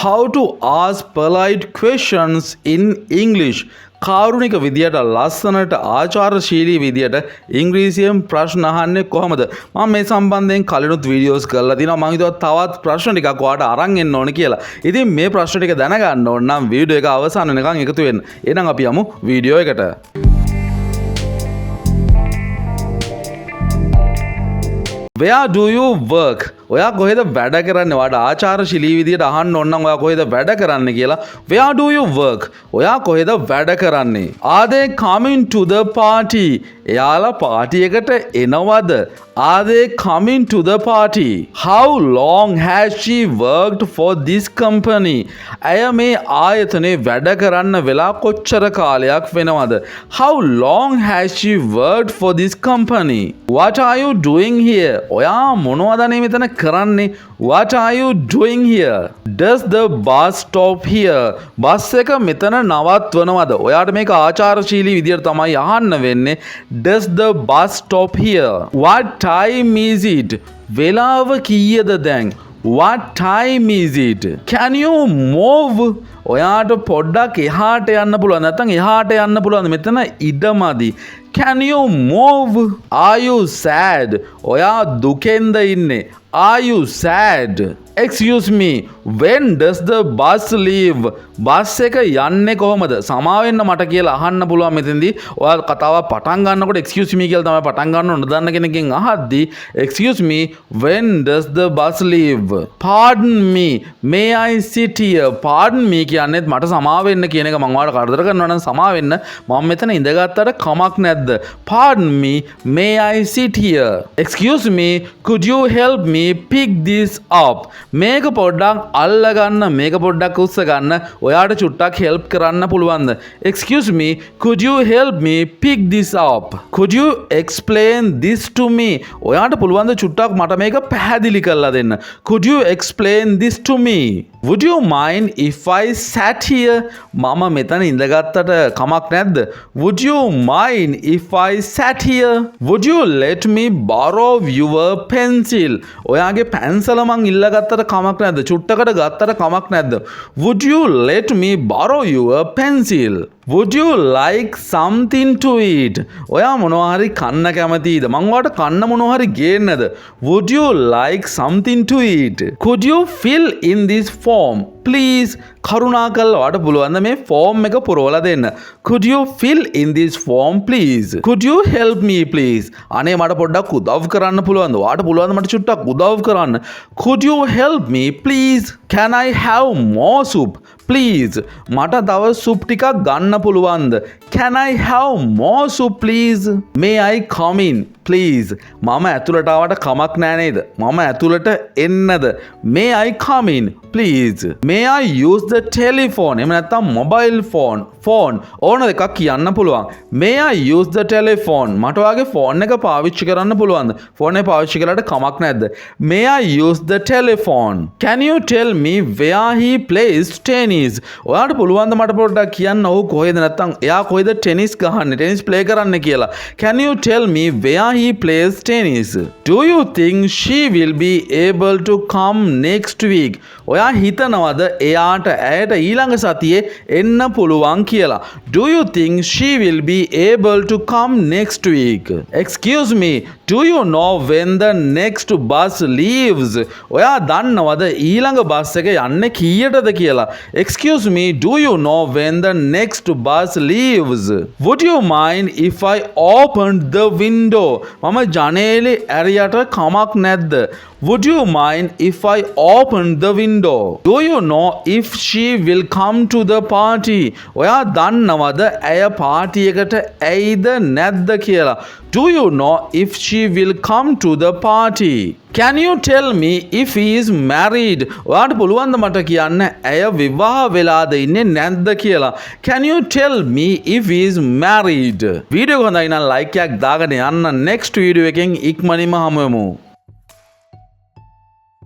how to ask polite questions in English. කාරුණික විදියට ලස්සනට ආචාරශීලී විදියට ඉංග්‍රීසියෙන් ප්‍රශ්න අහන්නේ කොහමද? මම මේ සම්බන්ධයෙන් කලිනුත් වීඩියෝස් කරලා තිනවා. මම හිතුවා තවත් ප්‍රශ්න ටිකක් ඔයාලට අරන් එන්න ඕනේ කියලා. ඉතින් මේ ප්‍රශ්න ටික දැනගන්න ඕන නම් වීඩියෝ එක අවසන් වෙනකන් එකතු වෙන්න. එහෙනම් අපි යමු වීඩියෝ එකට. Where do you work? ඔයා කොහෙද වැඩ කරන්නේ? ඔයාට ආචාරශීලී විදියට අහන්න ඕන නම් ඔයා කොහෙද වැඩ කරන්නේ කියලා. Where do you work? ඔයා කොහෙද වැඩ කරන්නේ? Are they coming to the party? එයාලා පාටි එකට එනවද? Are they coming to the party? How long has she worked for this company? ඇය මේ ආයතනයේ වැඩ කරන්න වෙලා කොච්චර කාලයක් වෙනවද? How long has she worked for this company? What are you doing here? ඔයා මොනවද මෙතන කරන්නේ? What are you doing here? Does the bus stop here? Bus එක මෙතන නවත්වනවද? ඔයාට මේක ආචාරශීලී විදියට තමයි අහන්න වෙන්නේ. Does the bus stop here? What time is it? වෙලාව කීයද දැන්? What time is it? Can you move? ඔයාට පොඩ්ඩක් එහාට යන්න පුළුවන් නැත්නම් එහාට යන්න පුළුවන් මෙතන ඉඩමදි. Can you move? Are you sad? ඔයා දුකෙන්ද ඉන්නේ? Are you sad? Excuse me, when does the bus leave? Bus එක යන්නේ කොහමද? සමාවෙන්න මට කියලා අහන්න පුළුවන් මෙතෙන්දී. ඔයා කතාව පටන් ගන්නකොට excuse me කියලා තමයි පටන් ගන්න ඕන. දන්න කෙනකින් අහද්දී excuse me, when does the bus leave? Pardon me, may I sit here? Pardon me කියන්නේත් මට සමාවෙන්න කියන එක මම ඔයාලට කරදර කරනවා නම් සමාවෙන්න. මම මෙතන ඉඳගත්තට කමක් නැද්ද? Pardon me, may I sit here? Excuse me, could you help me pick this up? මේක පොඩ්ඩක් අල්ල ගන්න, මේක පොඩ්ඩක් උස්ස ගන්න. ඔයාට චුට්ටක් help කරන්න පුළුවන්ද? Excuse me, could you help me pick this up? Could you explain this to me? ඔයාට පුළුවන්ද චුට්ටක් මට මේක පැහැදිලි කරලා දෙන්න? Could you explain this to me? Would you mind if I sat here? මම මෙතන ඉඳගත්තට කමක් නැද්ද? Would you mind if I sat here? Would you let me borrow your pencil? ඔයාගේ පැන්සල මං ඉල්ලගත්තට කමක් නැද්ද? චුට්ටකට ගත්තට කමක් නැද්ද? Would you let me borrow your pencil? Would you like something to eat? ඔයා මොනවා හරි කන්න කැමතිද? මං ඔයාලට කන්න මොනවා හරි ගේන්නද? Would you like something to eat? Could you fill in this form? Please, කරුණාකරලා ඔයාට පුළුවන් ද මේ ෆෝම් එක පුරවලා දෙන්න? Could you fill in this form please? Could you help me please? අනේ මට පොඩ්ඩක් උදව් කරන්න පුළුවන්ද? ඔයාට පුළුවන්ද මට චුට්ටක් උදව් කරන්න? Could you help me please? Can I have more soup? Please, මට තව සුප් ටිකක් ගන්න පුළුවන්ද? Can I have more soup please? May I come in please? මම ඇතුළට ආවට කමක් නෑ නේද? මම ඇතුළට එන්නද? May I come in please? May I use the telephone? එහෙම නැත්නම් mobile phone ඕන එකක් කියන්න පුළුවන්. May I use the telephone? මට ඔයාගේ ෆෝන් එක පාවිච්චි කරන්න පුළුවන්ද? ෆෝන් එක පාවිච්චි කළාට කමක් නැද්ද? May I use the telephone? Can you tell me where he plays tennis? ඔයාට පුළුවන්ද මට පොඩ්ඩක් කියන්න ඔහු කොහෙද නැත්නම් එයා කොහෙද ටෙනිස් ගහන්නේ? ටෙනිස් ප්ලේ කරන්නේ කියලා. Can you tell me where he plays tennis? Do you think she will be able to come next week? ඔයා හිතනවද එයාට ඇයට ඊළඟ සතියේ එන්න පුළුවන් කියලා? Do you think she will be able to come next week? Excuse me, do you know when the next bus leaves? ඔයා දන්නවද ඊළඟ බස් එක යන්නේ කීයටද කියලා? Excuse me, do you know when the next bus leaves? Would you mind if I opened the window? මම ජනේලේ ඇරියට කමක් නැද්ද? Would you mind if I opened the window? Do you know if she will come to the party? ඔයා දන්නවද ඇය party එකට ඇයිද නැද්ද කියලා? Do you know if she will come to the party? Can you tell me if he is married? ඔයාට පුළුවන්ද මට කියන්න ඇය විවාහ වෙලාද ඉන්නේ නැද්ද කියලා? Can you tell me if he is married? Video එක හොඳයි නම් ලයික් එකක් දාගෙන යන්න. next වීඩියෝ එකෙන් ඉක්මනින්ම හමු වෙමු.